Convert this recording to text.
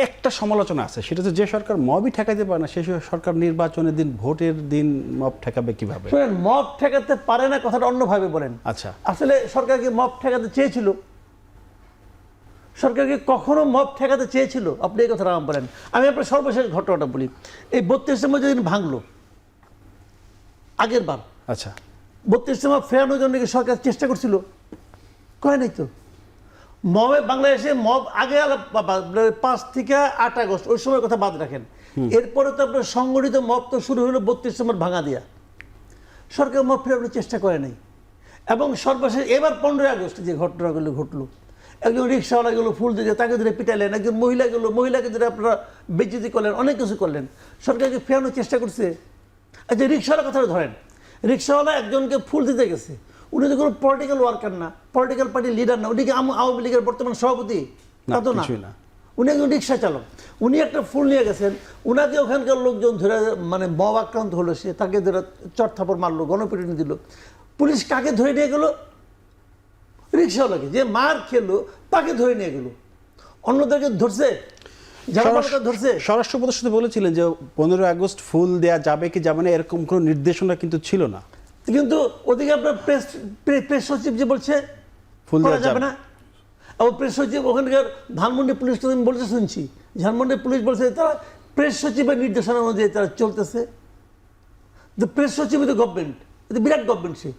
একটা সমালোচনা আছে, সেটা হচ্ছে যে সরকার মবই ঠেকাইতে পারে না সেই সরকার নির্বাচনের দিন ভোটের দিন মব ঠেকাবে কিভাবে? শুনেন, মব ঠেকাতে পারে না কথাটা অন্যভাবে বলেন। আচ্ছা, আসলে সরকারকে মব ঠেকাতে চেয়েছিল? সরকারকে কখনো মব ঠেকাতে চেয়েছিল? আপনি এই কথাটা আমার বলেন। আমি আপনার সর্বশেষ ঘটনাটা বলি। এই 32 নম্বর যেদিন ভাঙলো আগের বার, আচ্ছা, 32 নম্বর ফেরানোর জন্য কি সরকার চেষ্টা করছিল? কয় নাই তো। মবে বাংলাদেশে মব আগে 5 থেকে 8 আগস্ট ওই সময়ের কথা বাদ রাখেন, এরপরে তো আপনার সংগঠিত মব তো শুরু হলো 32 নম্বর ভাঙা দিয়া। সরকার মব ফেরানোর চেষ্টা করে নাই। এবং সর্বশেষ এবার 15 আগস্ট যে ঘটনাগুলো ঘটলো, একজন রিক্সাওয়ালা গেলো ফুল দিয়ে তাকে ধরে পিটালেন, একজন মহিলাকে ধরে আপনারা বেজ্জতি করলেন, অনেক কিছু করলেন। সরকারকে ফেরানোর চেষ্টা করছে? আচ্ছা, রিক্সাওয়ালার কথাটা ধরেন। রিক্সাওয়ালা একজনকে ফুল দিতে গেছে, উনি তো কোনো পলিটিক্যাল ওয়ার্কার না, পলিটিক্যাল পার্টির লিডার না, উনি কি আওয়ামী লীগের বর্তমান সভাপতি? তা তো না, উনি একজন রিক্সা চালক। উনি একটা ফুল নিয়ে গেছেন, উনাকে ওখানকার লোকজন ধরে মানে মব আক্রান্ত হলো, সে তাকে ধরে চট থাপড় মারলো, গণপিটুনি দিল। পুলিশ কাকে ধরে নিয়ে গেল? রিক্সাওয়ালাকে, যে মার খেলো তাকে ধরে নিয়ে গেল। অন্যদেরকে ধরছে? ধরছে? স্বরাষ্ট্র উপদেষ্টা বলেছিলেন যে 15 আগস্ট ফুল দেয়া যাবে কি যাবে না এরকম কোনো নির্দেশনা কিন্তু ছিল না। কিন্তু ওদিকে আপনার প্রেস সচিব যে বলছে ফুল করা দেওয়া যাবে না। এবং প্রেস সচিব ওখানকার ধানমন্ডি পুলিশ আমি বলতে শুনছি, ধানমন্ডি পুলিশ বলছে তারা প্রেস সচিবের নির্দেশনা অনুযায়ী তারা চলতেছে। প্রেস সচিব তো গভর্নমেন্ট, এটা বিরাট গভর্নমেন্ট। সে